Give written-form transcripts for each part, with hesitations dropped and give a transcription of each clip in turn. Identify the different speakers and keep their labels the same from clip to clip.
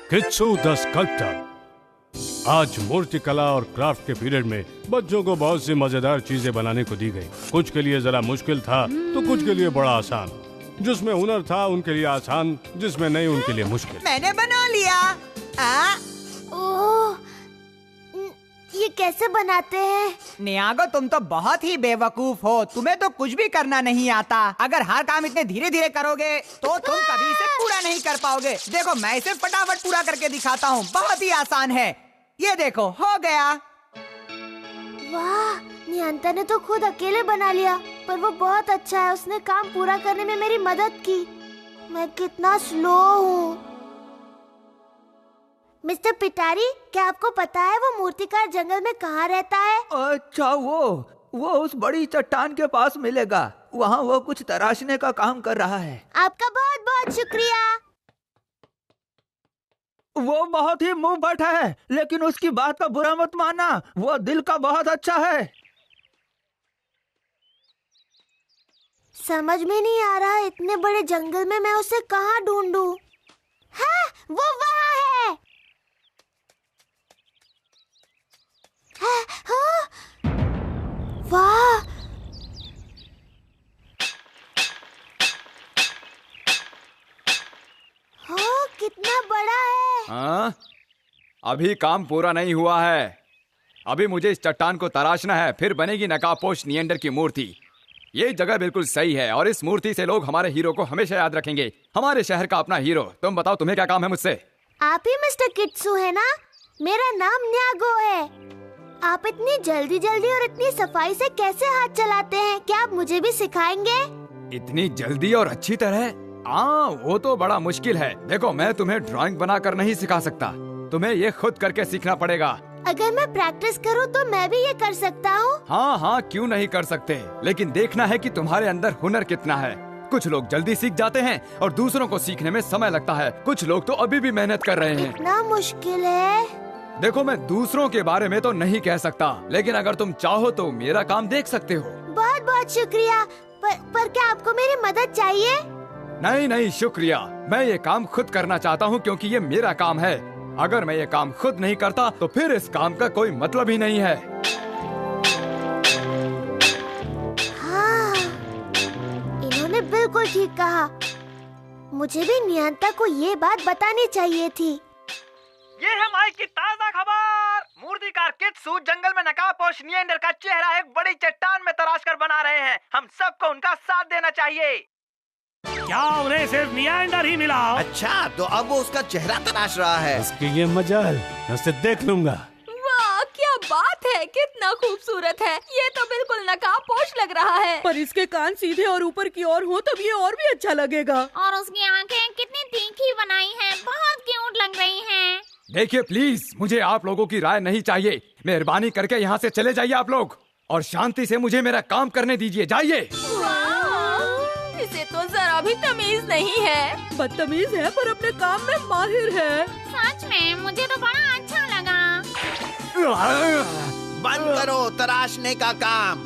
Speaker 1: कित्सू the sculptor. आज मूर्ति कला और क्राफ्ट के पीरियड में बच्चों को बहुत सी मजेदार चीजें बनाने को दी गई। कुछ के लिए जरा मुश्किल था तो कुछ के लिए बड़ा आसान। जिसमें हुनर था उनके लिए आसान, जिसमें नहीं उनके लिए मुश्किल।
Speaker 2: मैंने बना लिया।
Speaker 3: ओह, ये कैसे बनाते हैं?
Speaker 2: नियागो, तुम तो बहुत ही बेवकूफ हो। तुम्हें तो कुछ भी करना नहीं आता। अगर हर काम इतने धीरे धीरे करोगे तो तुम कभी इसे पूरा नहीं कर पाओगे। देखो, मैं इसे फटाफट पूरा करके दिखाता हूँ। बहुत ही आसान है। ये देखो, हो गया।
Speaker 3: वाह, नियंता ने तो खुद अकेले बना लिया, पर वो बहुत अच्छा है। उसने काम पूरा करने में मेरी मदद की। मैं कितना स्लो हूँ। मिस्टर पिटारी, क्या आपको पता है वो मूर्तिकार जंगल में कहाँ रहता है?
Speaker 4: अच्छा, वो उस बड़ी चट्टान के पास मिलेगा। वहाँ वो कुछ तराशने का काम कर रहा है।
Speaker 3: आपका बहुत बहुत शुक्रिया।
Speaker 4: वो बहुत ही मुंह फट है, लेकिन उसकी बात का बुरा मत मानना। वो दिल का बहुत अच्छा है।
Speaker 3: समझ में नहीं आ रहा, इतने बड़े जंगल में मैं उसे कहाँ ढूंढूं? हाँ, वो वहाँ है। हाँ, हाँ, वाह, हाँ, कितना बड़ा है।
Speaker 5: हाँ, अभी काम पूरा नहीं हुआ है। अभी मुझे इस चट्टान को तराशना है, फिर बनेगी नकाबपोश निएंडर की मूर्ति। ये जगह बिल्कुल सही है और इस मूर्ति से लोग हमारे हीरो को हमेशा याद रखेंगे। हमारे शहर का अपना हीरो। तुम बताओ, तुम्हें क्या काम है मुझसे?
Speaker 3: आप ही मिस्टर कित्सू है ना? मेरा नाम न्यागो है। आप इतनी जल्दी जल्दी और इतनी सफाई से कैसे हाथ चलाते हैं? क्या आप मुझे भी सिखाएंगे?
Speaker 5: इतनी जल्दी और अच्छी तरह? हाँ, वो तो बड़ा मुश्किल है। देखो, मैं तुम्हें ड्राइंग बनाकर नहीं सिखा सकता। तुम्हें ये खुद करके सीखना पड़ेगा।
Speaker 3: अगर मैं प्रैक्टिस करूं तो मैं भी ये कर सकता हूं?
Speaker 5: हाँ हाँ, क्यों नहीं कर सकते, लेकिन देखना है कि तुम्हारे अंदर हुनर कितना है। कुछ लोग जल्दी सीख जाते हैं और दूसरों को सीखने में समय लगता है। कुछ लोग तो अभी भी मेहनत कर रहे हैं।
Speaker 3: इतना मुश्किल है?
Speaker 5: देखो, मैं दूसरों के बारे में तो नहीं कह सकता, लेकिन अगर तुम चाहो तो मेरा काम देख सकते हो।
Speaker 3: बहुत बहुत शुक्रिया। पर क्या आपको मेरी मदद चाहिए?
Speaker 5: नहीं नहीं, शुक्रिया। मैं ये काम खुद करना चाहता हूँ क्योंकि ये मेरा काम है। अगर मैं ये काम खुद नहीं करता तो फिर इस काम का कोई मतलब ही नहीं है।
Speaker 3: हाँ, इन्होंने बिल्कुल ठीक कहा। मुझे भी नियंता को ये बात बतानी चाहिए थी।
Speaker 4: ये है माइक की ताजा खबर। मूर्तिकार कित्सू जंगल में नकाबपोश निएंडर का चेहरा एक बड़ी चट्टान में तराश कर बना रहे हैं। हम सबको उनका साथ देना चाहिए।
Speaker 1: क्या उन्हें सिर्फ निएंडर ही मिला?
Speaker 6: अच्छा, तो अब वो उसका चेहरा तराश रहा है।
Speaker 1: उसकी ये मजाल, मैं उसे देख लूंगा।
Speaker 7: वाह, क्या बात है, कितना खूबसूरत है। ये तो बिल्कुल नकाबपोश लग रहा है।
Speaker 8: पर इसके कान सीधे और ऊपर की ओर हो तब ये और भी अच्छा लगेगा।
Speaker 9: और उसकी आंखें कितनी तीखी बनाई हैं, बहुत क्यूट लग रही हैं।
Speaker 5: देखिए प्लीज, मुझे आप लोगों की राय नहीं चाहिए। मेहरबानी करके यहाँ से चले जाइए आप लोग, और शांति से मुझे मेरा काम करने दीजिए। जाइए।
Speaker 7: इसे तो जरा भी तमीज नहीं है।
Speaker 8: बदतमीज है पर अपने काम में माहिर है।
Speaker 9: सच में मुझे तो बड़ा अच्छा लगा।
Speaker 6: बंद करो तराशने का काम।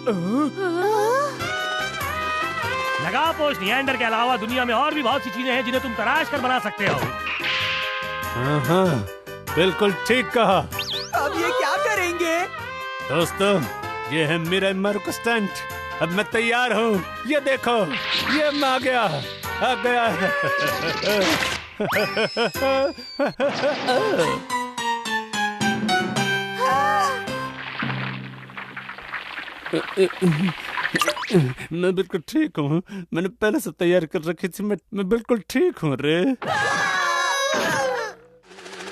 Speaker 1: नकाबपोश निएंडर के अलावा दुनिया में और भी बहुत सी चीजें हैं जिन्हें तुम तराश कर बना सकते हो। हाँ, बिल्कुल ठीक कहा।
Speaker 2: अब ये क्या करेंगे?
Speaker 1: दोस्तों, ये है मेरा मार्को स्टंट। अब मैं तैयार हूँ। ये देखो, ये मैं आ गया। मैं बिल्कुल ठीक हूँ। मैंने पहले से तैयार कर रखी थी। मैं बिल्कुल ठीक हूँ रे।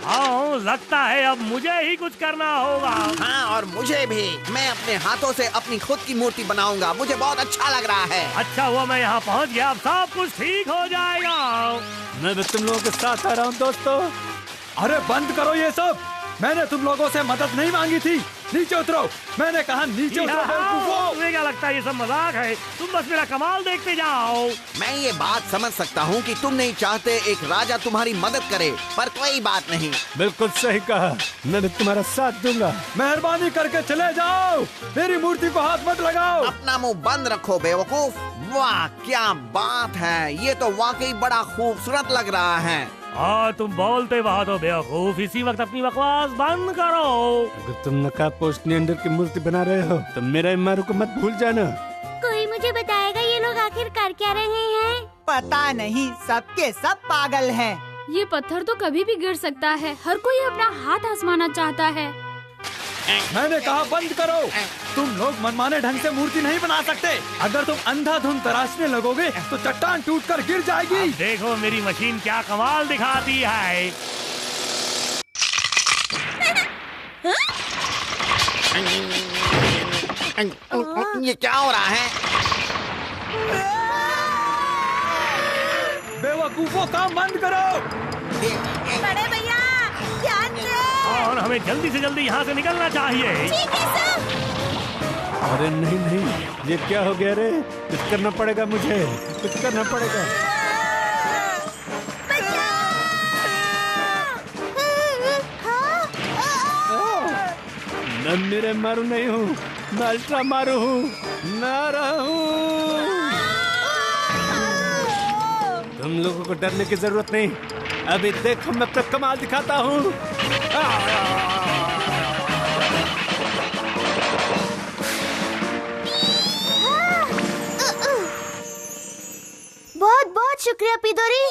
Speaker 1: हाँ, लगता है अब मुझे ही कुछ करना होगा।
Speaker 6: हाँ, और मुझे भी। मैं अपने हाथों से अपनी खुद की मूर्ति बनाऊंगा। मुझे बहुत अच्छा लग रहा है।
Speaker 1: अच्छा हुआ मैं यहाँ पहुँच गया। अब सब कुछ ठीक हो जाएगा। मैं भी तुम लोगों के साथ आ रहा हूँ दोस्तों।
Speaker 5: अरे बंद करो ये सब। मैंने तुम लोगों से मदद नहीं मांगी थी। नीचे उतरो। मैंने कहा नीचे उतरो।
Speaker 1: तुम्हें क्या लगता है ये सब मजाक है? तुम बस मेरा कमाल देखते जाओ।
Speaker 6: मैं ये बात समझ सकता हूँ कि तुम नहीं चाहते एक राजा तुम्हारी मदद करे, पर कोई बात नहीं।
Speaker 1: बिल्कुल सही कहा। मैं भी तुम्हारा साथ दूंगा।
Speaker 5: मेहरबानी करके चले जाओ। मेरी मूर्ति को हाथ मत लगाओ।
Speaker 6: अपना मुंह बंद रखो बेवकूफ। वाह, क्या बात है। ये तो वाकई बड़ा खूबसूरत लग रहा है।
Speaker 10: तुम बोलते बहुत हो बेवकूफ, इसी वक्त अपनी बकवास बंद करो।
Speaker 1: अगर तुम नकाबपोश नियंडर की मूर्ति बना रहे हो तो मेरा इमारू को मत भूल जाना।
Speaker 3: कोई मुझे बताएगा ये लोग आखिर कर क्या रहे हैं?
Speaker 2: पता नहीं, सबके सब पागल हैं।
Speaker 7: ये पत्थर तो कभी भी गिर सकता है। हर कोई अपना हाथ आजमाना चाहता है।
Speaker 5: मैंने कहा बंद करो। तुम लोग मनमाने ढंग से मूर्ति नहीं बना सकते। अगर तुम अंधाधुंध तराशने लगोगे तो चट्टान टूटकर गिर जाएगी।
Speaker 10: अब देखो मेरी मशीन क्या कमाल दिखाती है।
Speaker 6: ये क्या हो रहा है?
Speaker 5: बेवकूफों, काम बंद करो।
Speaker 3: बड़े भैया, ध्यान से।
Speaker 10: और हमें जल्दी से जल्दी यहाँ से निकलना चाहिए।
Speaker 3: ठीक है सर।
Speaker 1: अरे नहीं नहीं, ये क्या हो गया रे? कुछ करना पड़ेगा मुझे, कुछ करना पड़ेगा। मैं मेरे मारू नहीं हूँ, मैं अल्ट्रा मारू हूँ, नारा हूँ। तुम लोगों को डरने की जरूरत नहीं। अभी देखो मैं अपना कमाल दिखाता हूँ।
Speaker 3: बहुत बहुत शुक्रिया पिदोरी।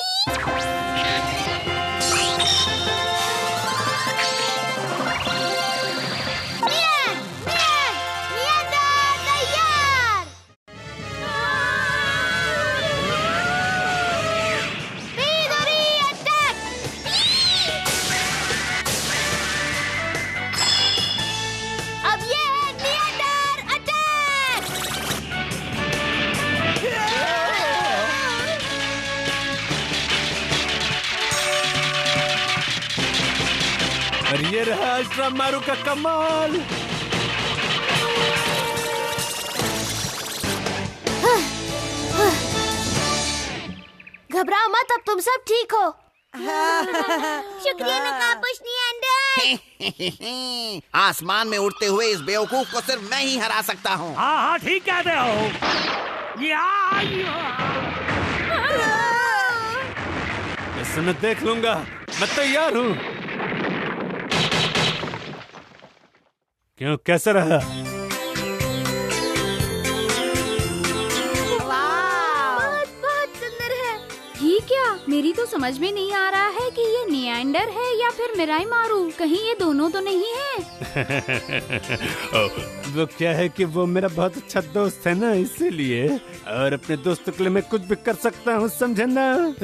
Speaker 1: और ये रहा अल्ट्रा मारू का कमाल।
Speaker 3: घबराओ मत, अब तुम सब ठीक हो। शुक्रिया नकाबपोश नियंडर।
Speaker 6: आसमान में उड़ते हुए इस बेवकूफ को सिर्फ मैं ही हरा सकता हूँ।
Speaker 10: हाँ हाँ ठीक कहते हो।
Speaker 1: इसे मैं देख लूंगा, मैं तैयार हूँ। क्यों, कैसा रहा?
Speaker 3: बहुत सुंदर है।
Speaker 7: ये क्या? मेरी तो समझ में नहीं आ रहा है कि ये नियंडर है या फिर मिराई मारू। कहीं ये दोनों तो नहीं है।
Speaker 1: वो क्या है कि वो मेरा बहुत अच्छा दोस्त है ना, इसीलिए। और अपने दोस्तों के लिए मैं कुछ भी कर सकता हूँ, समझे ना?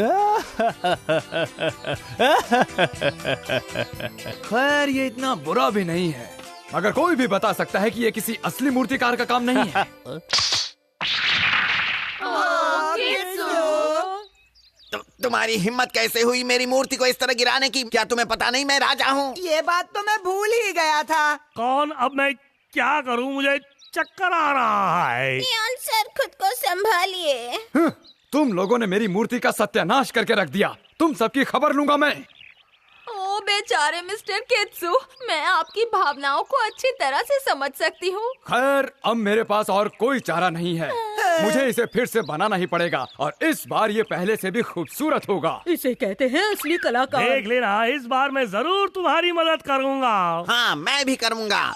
Speaker 5: खैर ये इतना बुरा भी नहीं है, मगर कोई भी बता सकता है कि ये किसी असली मूर्तिकार का काम नहीं है।
Speaker 6: तुम्हारी हिम्मत कैसे हुई मेरी मूर्ति को इस तरह गिराने की? क्या तुम्हें पता नहीं मैं राजा हूँ?
Speaker 2: ये बात तो मैं भूल ही गया था।
Speaker 10: कौन? अब मैं क्या करूँ? मुझे चक्कर आ रहा है।
Speaker 3: सर, खुद को संभालिए।
Speaker 5: तुम लोगों ने मेरी मूर्ति का सत्यानाश करके रख दिया। तुम सबकी खबर लूंगा मैं।
Speaker 7: ओ बेचारे मिस्टर केत्सु, मैं आपकी भावनाओं को अच्छी तरह से समझ सकती हूँ।
Speaker 5: खैर अब मेरे पास और कोई चारा नहीं है। मुझे इसे फिर से बनाना ही पड़ेगा और इस बार ये पहले से भी खूबसूरत होगा।
Speaker 8: इसे कहते हैं असली कलाकार।
Speaker 10: देख लेना, इस बार मैं जरूर तुम्हारी मदद करूँगा।
Speaker 6: हाँ, मैं भी करूँगा।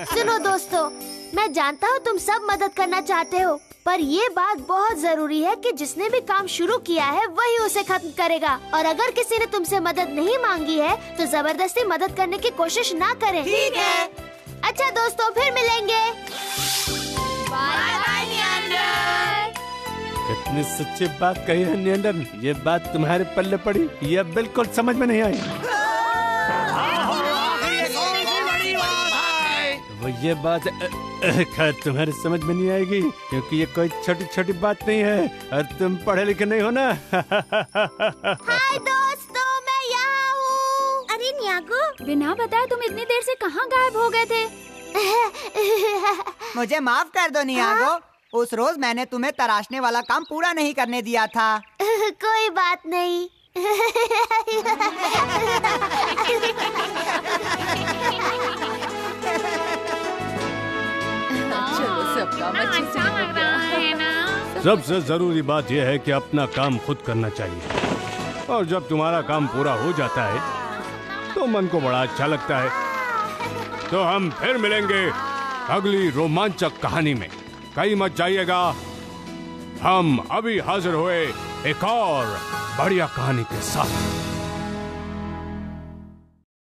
Speaker 3: सुनो दोस्तों, मैं जानता हूँ तुम सब मदद करना चाहते हो, पर ये बात बहुत जरूरी है कि जिसने भी काम शुरू किया है वही उसे खत्म करेगा। और अगर किसी ने तुमसे मदद नहीं मांगी है तो जबरदस्ती मदद करने की कोशिश ना करें।
Speaker 2: ठीक है।
Speaker 3: अच्छा दोस्तों, फिर मिलेंगे।
Speaker 7: बाय बाय नियंडर।
Speaker 1: कितनी सच्ची बात कही है नियंडर। ये बात तुम्हारे पल्ले पड़ी, ये बिल्कुल समझ में नहीं आई। वो ये बात खैर तुम्हारी समझ में नहीं आएगी, क्योंकि ये कोई छोटी छोटी बात नहीं है और तुम पढ़े लिखे नहीं हो ना।
Speaker 3: हाय दोस्तों, मैं यहाँ हूँ। अरे न्यागो,
Speaker 7: बिना बताए तुम इतनी देर से कहाँ गायब हो गए थे?
Speaker 2: मुझे माफ कर दो नियागो, उस रोज मैंने तुम्हें तराशने वाला काम पूरा नहीं करने दिया था।
Speaker 3: कोई बात नहीं।
Speaker 8: चलो सब
Speaker 9: कितना अच्छा लग रहा है ना।
Speaker 1: सबसे जरूरी बात यह है कि अपना काम खुद करना चाहिए, और जब तुम्हारा काम पूरा हो जाता है तो मन को बड़ा अच्छा लगता है। तो हम फिर मिलेंगे अगली रोमांचक कहानी में। कहीं मत जाइएगा, हम अभी हाजिर हुए एक और बढ़िया कहानी के साथ।